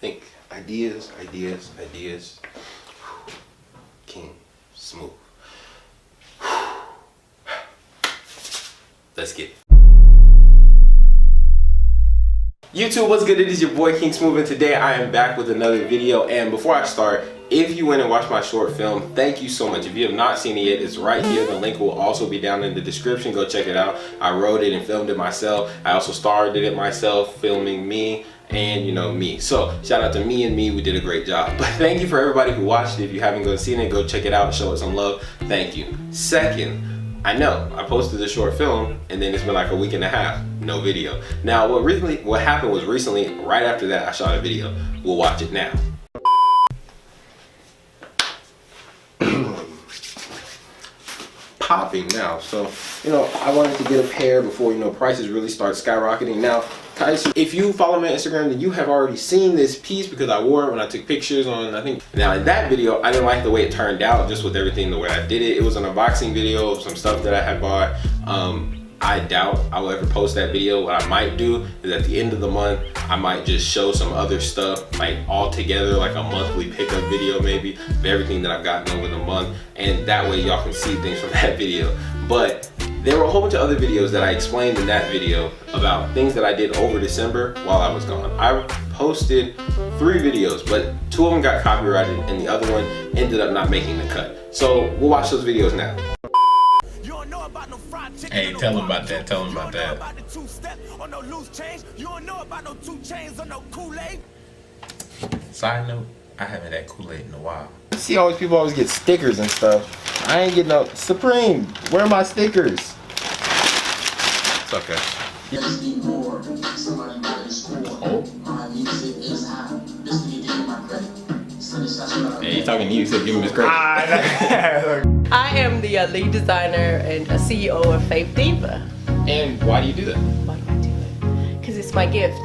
Think ideas. King, smooth. Let's get it. YouTube, what's good? It is your boy King Smooth, and today I am back with another video. And before I start, if you went and watched my short film, thank you so much. If you have not seen it yet, it's right here. The link will also be down in the description. Go check it out. I wrote it and filmed it myself. I also starred in it myself, filming me and me. So shout out to me and me. We did a great job. But thank you for everybody who watched it. If you haven't seen it, go check it out. Show it some love. Thank you. Second, I know I posted the short film and then it's been like a week and a half, no video. Now what happened was recently, right after that, I shot a video. We'll watch it now. Popping now. So I wanted to get a pair before prices really start skyrocketing. Now guys, if you follow me on Instagram, then you have already seen this piece because I wore it when I took pictures on, I think. Now in that video, I didn't like the way it turned out, just with everything the way I did it. It was an unboxing video of some stuff that I had bought. I doubt I will ever post that video. What I might do is at the end of the month, I might just show some other stuff, like all together, like a monthly pickup video maybe, of everything that I've gotten over the month. And that way y'all can see things from that video. But there were a whole bunch of other videos that I explained in that video about things that I did over December while I was gone. I posted 3 videos, but 2 of them got copyrighted and the other one ended up not making the cut. So we'll watch those videos now. Hey, tell them about that. Tell them about that. Side note, I haven't had Kool-Aid in a while. See, all these people always get stickers and stuff. I ain't getting no Supreme. Where are my stickers? It's okay. Yeah, you talking to you, so give him his credit. I am the lead designer and CEO of Faith Diva. And why do you do that? Why do I do it? Because it's my gift.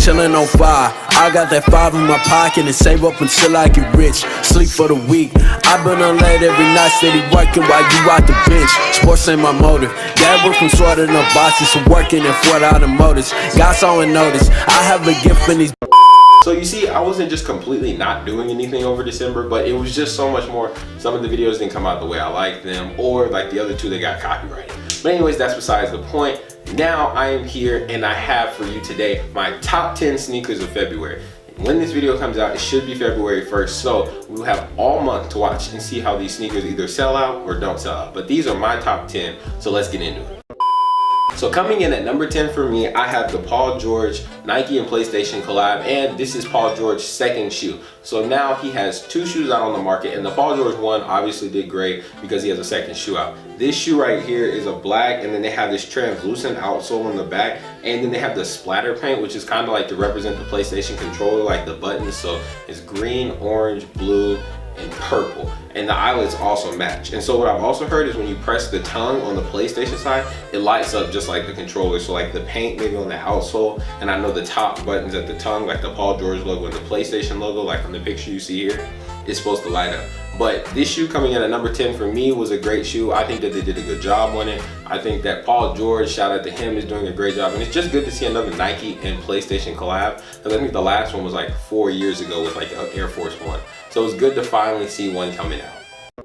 Chillin' on fire, I got that 5 in my pocket and save up until I get rich. Sleep for the week, I've been on late every night, steady working while you out the bench. Sports ain't my motive, dad work from sorting up boxes, so working in Fort Automotives. God saw and noticed, I have a gift in these. So you see, I wasn't just completely not doing anything over December, but it was just so much more. Some of the videos didn't come out the way I liked them, or like the other 2 that got copyrighted. But anyways, that's besides the point. Now I am here and I have for you today my top 10 sneakers of February. When this video comes out, it should be February 1st, so we'll have all month to watch and see how these sneakers either sell out or don't sell out. But these are my top 10, so let's get into it. So coming in at number 10 for me, I have the Paul George Nike and PlayStation collab, and this is Paul George's second shoe. So now he has 2 shoes out on the market, and the Paul George one obviously did great because he has a second shoe out. This shoe right here is a black, and then they have this translucent outsole on the back, and then they have the splatter paint, which is kind of like to represent the PlayStation controller, like the buttons. So it's green, orange, blue, and purple, and the eyelets also match. And so what I've also heard is when you press the tongue on the PlayStation side, it lights up just like the controller. So like the paint maybe on the outsole, and I know the top buttons at the tongue, like the Paul George logo and the PlayStation logo, like on the picture you see here, is supposed to light up. But this shoe coming in at number 10 for me was a great shoe. I think that they did a good job on it. I think that Paul George, shout out to him, is doing a great job. And it's just good to see another Nike and PlayStation collab, because I think the last one was like 4 years ago with like Air Force One. So it's good to finally see one coming out.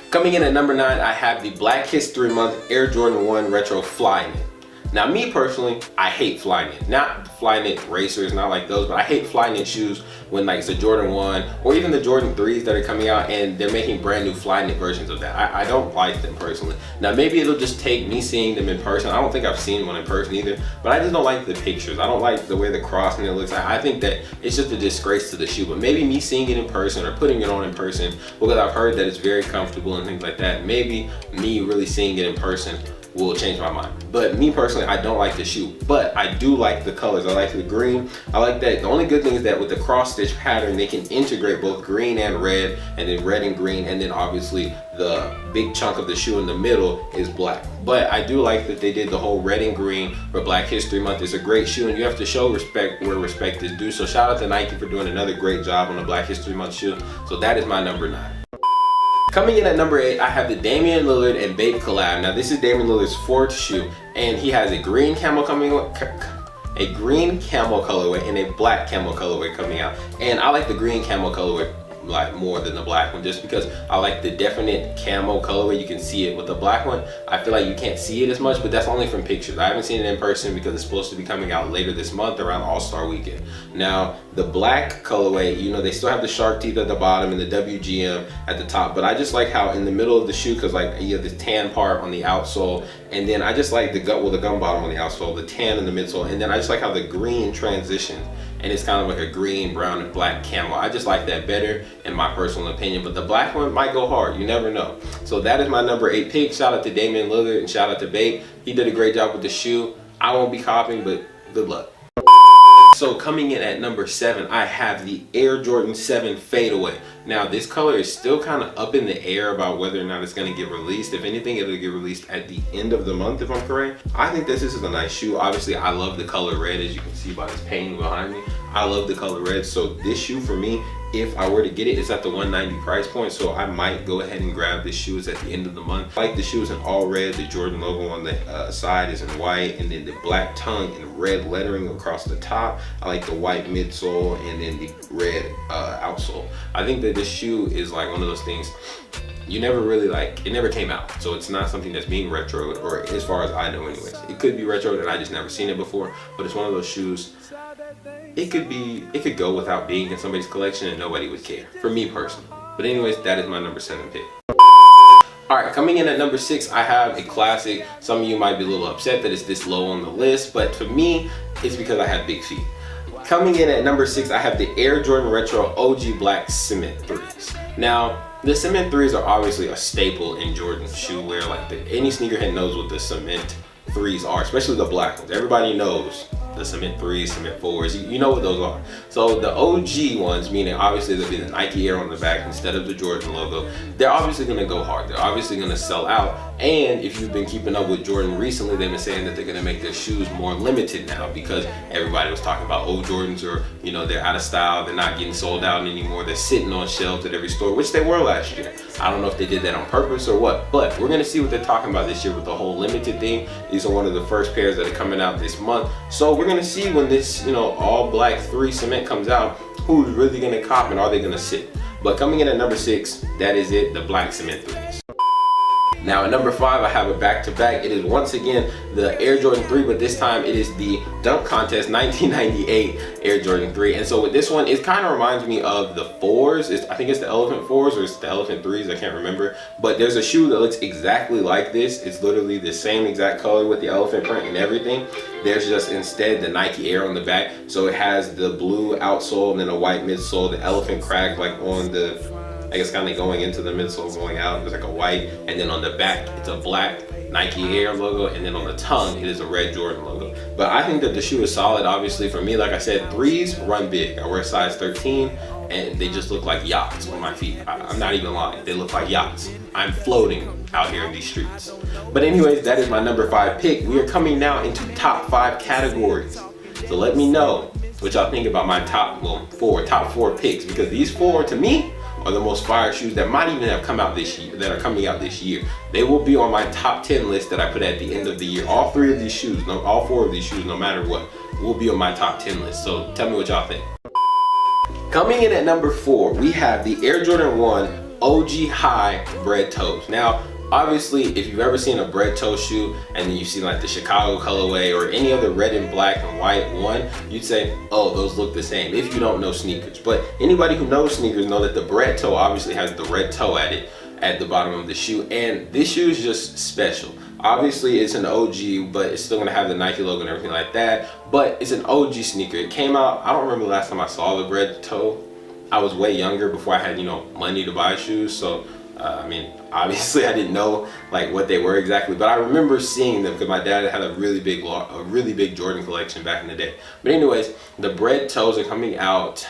Coming in at number 9, I have the Black History Month Air Jordan 1 Retro Flyknit. Now me personally, I hate Flyknit. Not Flyknit racers, not like those, but I hate Flyknit shoes when like it's the Jordan 1 or even the Jordan 3s that are coming out and they're making brand new Flyknit versions of that. I don't like them personally. Now maybe it'll just take me seeing them in person. I don't think I've seen one in person either, but I just don't like the pictures. I don't like the way the crossing it looks. I think that it's just a disgrace to the shoe, but maybe me seeing it in person or putting it on in person, because I've heard that it's very comfortable and things like that, maybe me really seeing it in person will change my mind. But me personally, I don't like the shoe, but I do like the colors. I like the green. I like that. The only good thing is that with the cross stitch pattern, they can integrate both green and red, and then red and green, and then obviously the big chunk of the shoe in the middle is black. But I do like that they did the whole red and green for Black History Month. It's a great shoe, and you have to show respect where respect is due. So shout out to Nike for doing another great job on the Black History Month shoe. So that is my number 9. Coming in at number 8, I have the Damian Lillard and Bape collab. Now this is Damian Lillard's 4th shoe, and he has a green camel colorway and a black camel colorway coming out. And I like the green camel colorway like more than the black one, just because I like the definite camo colorway. You can see it. With the black one, I feel like you can't see it as much, but that's only from pictures. I haven't seen it in person because it's supposed to be coming out later this month around All-Star Weekend. Now the black colorway, you know, they still have the shark teeth at the bottom and the WGM at the top, but I just like how in the middle of the shoe, because like you have this tan part on the outsole, and then I just like the gum bottom on the outsole, the tan in the midsole, and then I just like how the green transitions, and it's kind of like a green, brown, and black camo. I just like that better in my personal opinion, but the black one might go hard, you never know. So that is my number 8 pick. Shout out to Damian Lillard and shout out to Bape. He did a great job with the shoe. I won't be copying, but good luck. So coming in at number 7, I have the Air Jordan 7 Fadeaway. Now this color is still kind of up in the air about whether or not it's going to get released. If anything, it'll get released at the end of the month if I'm correct. I think this is a nice shoe. Obviously, I love the color red, as you can see by this painting behind me. I love the color red, so this shoe for me, if I were to get it, it's at the $190 price point, so I might go ahead and grab this shoe. It's at the end of the month. I like the shoes in all red. The Jordan logo on the side is in white, and then the black tongue in red lettering across the top. I like the white midsole and then the red outsole. I think that this shoe is like one of those things you never really like, it never came out, so it's not something that's being retroed, or as far as I know anyways. It could be retroed and I just never seen it before, but it's one of those shoes, it could go without being in somebody's collection and nobody would care, for me personally. But anyways, that is my number 7 pick. Alright, coming in at number 6, I have a classic. Some of you might be a little upset that it's this low on the list, but for me, it's because I have big feet. Coming in at number 6, I have the Air Jordan Retro OG Black Cement 3s. Now, the Cement 3s are obviously a staple in Jordan shoe wear. Like any sneakerhead knows what the Cement 3s are, especially the black ones. Everybody knows the Cement 3s, Cement 4s, you know what those are. So the OG ones, meaning obviously there'll be the Nike Air on the back instead of the Jordan logo, they're obviously gonna go hard. They're obviously gonna sell out. And if you've been keeping up with Jordan recently, they've been saying that they're gonna make their shoes more limited now, because everybody was talking about old Jordans are, you know, they're out of style, they're not getting sold out anymore, they're sitting on shelves at every store, which they were last year. I don't know if they did that on purpose or what, but we're gonna see what they're talking about this year with the whole limited thing. These are one of the first pairs that are coming out this month. So we're gonna see when this, you know, all black 3 cement comes out, who's really gonna cop and are they gonna sit? But coming in at number 6, that is it, the black Cement 3s. Now at number 5, I have a back-to-back. It is once again the Air Jordan 3, but this time it is the Dunk Contest 1998 Air Jordan 3. And so with this one, it kind of reminds me of the 4s. I think it's the Elephant 4s or it's the Elephant 3s, I can't remember. But there's a shoe that looks exactly like this. It's literally the same exact color with the elephant print and everything. There's just instead the Nike Air on the back. So it has the blue outsole and then a white midsole, the elephant crack like on the, I guess kind of going into the midsole, going out, there's like a white, and then on the back it's a black Nike Air logo, and then on the tongue it is a red Jordan logo. But I think that the shoe is solid. Obviously for me, like I said, 3s run big. I wear size 13 and they just look like yachts on my feet. I'm not even lying, they look like yachts. I'm floating out here in these streets. But anyways, that is my number 5 pick. We are coming now into top 5 categories. So let me know what y'all think about my top 4 picks, because these 4 to me are the most fire shoes that might even have come out this year, that are coming out this year. They will be on my top 10 list that I put at the end of the year. All 4 of these shoes, no matter what, will be on my top 10 list. So tell me what y'all think. Coming in at number 4, we have the Air Jordan 1 OG High Bread Toes. Now, obviously, if you've ever seen a bread toe shoe and then you see like the Chicago colorway or any other red and black and white one, you'd say, oh, those look the same, if you don't know sneakers. But anybody who knows sneakers know that the bread toe obviously has the red toe at the bottom of the shoe, and this shoe is just special. Obviously it's an OG, but it's still gonna have the Nike logo and everything like that, but it's an OG sneaker. It came out, I don't remember the last time I saw the bread toe. I was way younger before I had, you know, money to buy shoes, so I mean, obviously I didn't know like what they were exactly, but I remember seeing them because my dad had a really big Jordan collection back in the day. But anyways, the bread toes are coming out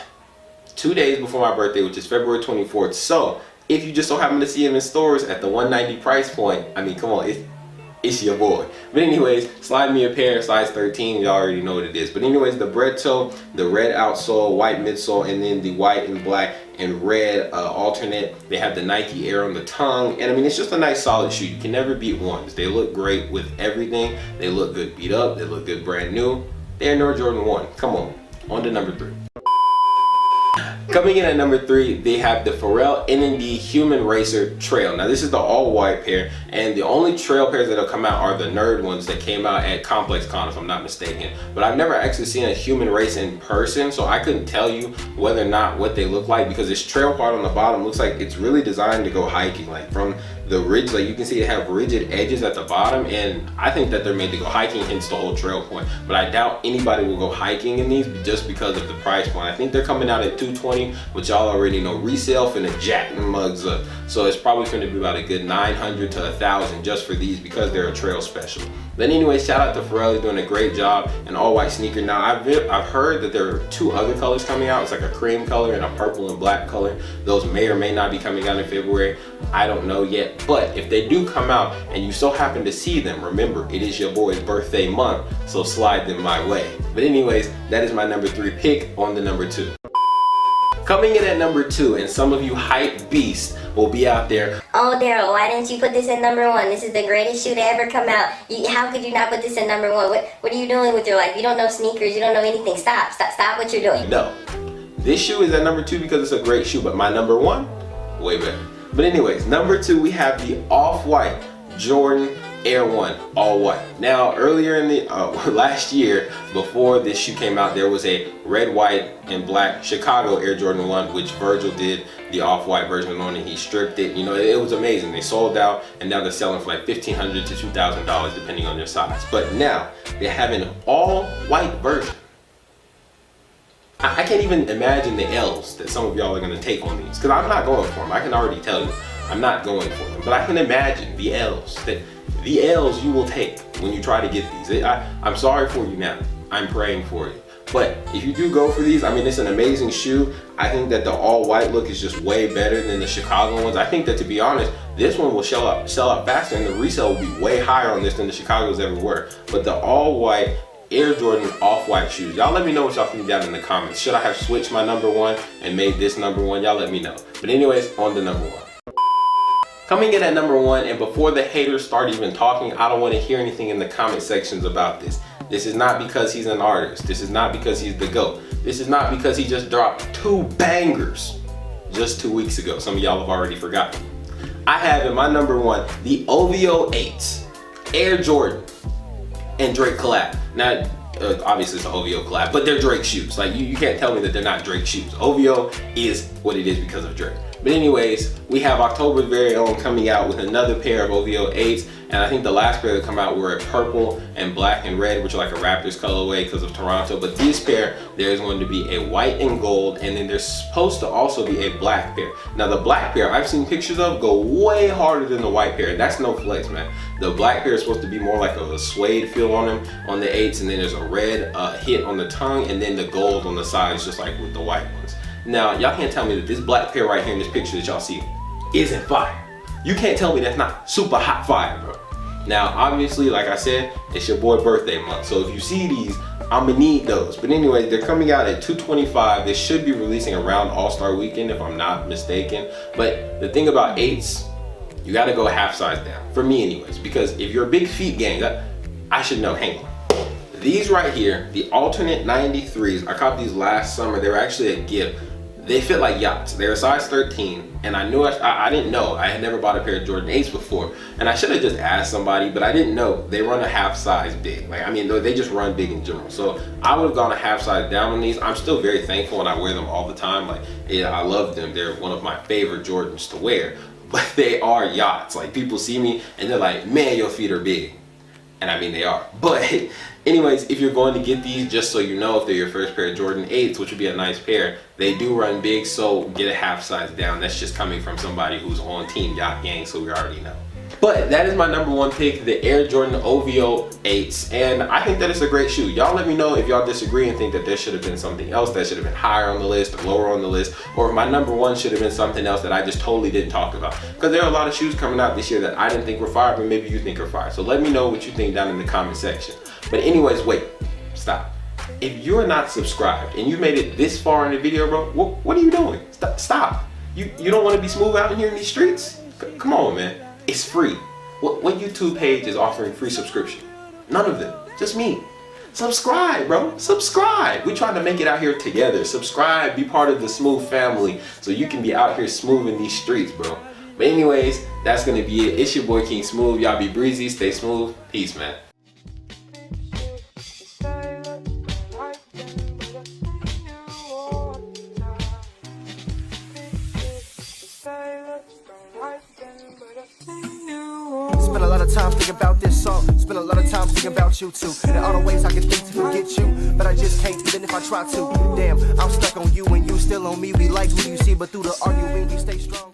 2 days before my birthday, which is February 24th. So if you just so happen to see them in stores at the $190 price point, I mean, come on, it's your boy. But anyways, slide me a pair, size 13, y'all already know what it is. But anyways, the bread toe, the red outsole, white midsole, and then the white and black and red alternate. They have the Nike Air on the tongue, and I mean, it's just a nice solid shoe. You can never beat ones. They look great with everything. They look good beat up. They look good brand new. They're Air Jordan 1. Come on to number 3. Coming in at number 3, they have the Pharrell N&D Human Racer Trail. Now this is the all white pair, and the only trail pairs that'll come out are the nerd ones that came out at Complex Con, if I'm not mistaken. But I've never actually seen a human race in person, so I couldn't tell you whether or not what they look like, because this trail part on the bottom looks like it's really designed to go hiking. Like from the ridge, like you can see it have rigid edges at the bottom, and I think that they're made to go hiking, hence the whole trail point. But I doubt anybody will go hiking in these just because of the price point. I think they're coming out at $220, which y'all already know resale finna jack the mugs up. So it's probably finna be about a good $900 to $1,000 just for these because they're a trail special. But anyway, shout out to Pharrell, he's doing a great job. An all white sneaker. Now I've heard that there are 2 other colors coming out. It's like a cream color and a purple and black color. Those may or may not be coming out in February. I don't know yet, but if they do come out and you so happen to see them, remember it is your boy's birthday month, so slide them my way. But anyways, that is my number 3 pick on the number 2. Coming in at number 2, and some of you hype beasts will be out there. Oh, Daryl, why didn't you put this in number 1? This is the greatest shoe to ever come out. How could you not put this in number 1? What are you doing with your life? You don't know sneakers. You don't know anything. Stop what you're doing. No, this shoe is at number 2 because it's a great shoe, but my number 1, way better. But anyways, number 2, we have the off-white Jordan Air 1 all white. Now earlier in the last year, before this shoe came out, there was a red, white, and black Chicago Air Jordan 1, which Virgil did the off-white version on, and he stripped it. You know, it was amazing. They sold out, and now they're selling for like $1,500 to $2,000 depending on their size. But now they have an all-white version. I can't even imagine the L's that some of y'all are gonna take on these, because I'm not going for them. I can already tell you, I'm not going for them. But I can imagine the L's you will take when you try to get these. I'm sorry for you now. I'm praying for you. But if you do go for these, I mean, it's an amazing shoe. I think that the all white look is just way better than the Chicago ones. I think that, to be honest, this one will sell out faster, and the resale will be way higher on this than the Chicago's ever were. But the all white Air Jordan off-white shoes, y'all let me know what y'all think down in the comments. Should I have switched my number 1 and made this number 1? Y'all let me know. But anyways, on to number 1. Coming in at number 1, and before the haters start even talking, I don't want to hear anything in the comment sections about this. This is not because he's an artist. This is not because he's the GOAT. This is not because he just dropped 2 bangers just 2 weeks ago. Some of y'all have already forgotten. I have in my number 1 the OVO 8s Air Jordan and Drake collab. Now, obviously it's an OVO collab, but they're Drake shoes. Like you can't tell me that they're not Drake shoes. OVO is what it is because of Drake. But anyways, we have October's very own coming out with another pair of OVO 8s, and I think the last pair that come out were a purple and black and red, which are like a Raptors colorway because of Toronto. But this pair, there's going to be a white and gold, and then there's supposed to also be a black pair. Now the black pair I've seen pictures of go way harder than the white pair. That's no flex, man. The black pair is supposed to be more like a suede feel on them on the 8s, and then there's a red hit on the tongue, and then the gold on the sides, just like with the white ones. Now, y'all can't tell me that this black pair right here in this picture that y'all see isn't fire. You can't tell me that's not super hot fire, bro. Now, obviously, like I said, it's your boy birthday month. So if you see these, I'm gonna need those. But anyway, they're coming out at $225. They should be releasing around All-Star Weekend, if I'm not mistaken. But the thing about 8s, you gotta go half size down. For me anyways, because if you're a big feet gang, I should know, hang on. These right here, the alternate 93s, I caught these last summer. They were actually a gift. They fit like yachts. They're a size 13, and I knew I didn't know. I had never bought a pair of Jordan 8s before, and I should have just asked somebody, but I didn't know they run a half size big. Like, I mean, they just run big in general. So I would have gone a half size down on these. I'm still very thankful, and I wear them all the time. Like, yeah, I love them. They're one of my favorite Jordans to wear, but they are yachts. Like, people see me and they're like, man, your feet are big. And I mean, they are. But anyways, if you're going to get these, just so you know, if they're your first pair of Jordan 8s, which would be a nice pair, they do run big, so get a half size down. That's just coming from somebody who's on Team Yacht Gang, so we already know. But that is my number 1 pick, the Air Jordan OVO 8s, and I think that it's a great shoe. Y'all let me know if y'all disagree and think that there should have been something else that should have been higher on the list or lower on the list, or if my number 1 should have been something else that I just totally didn't talk about. Because there are a lot of shoes coming out this year that I didn't think were fire, but maybe you think are fire. So let me know what you think down in the comment section. But anyways, wait, stop. if you're not subscribed and you made it this far in the video, bro, what are you doing? Stop. You don't want to be smooth out here in these streets? Come on, man. It's free. What YouTube page is offering free subscription? None of them. Just me. Subscribe, bro. Subscribe. We trying to make it out here together. Subscribe. Be part of the Smooth family so you can be out here smooth in these streets, bro. But anyways, that's going to be it. It's your boy King Smooth. Y'all be breezy. Stay smooth. Peace, man. Spend a lot of time thinking about this song. Spend a lot of time thinking about you too. And all the ways I can think to forget you, but I just can't even if I try to. Damn, I'm stuck on you and you still on me. We like who you see, but through the arguing we stay strong.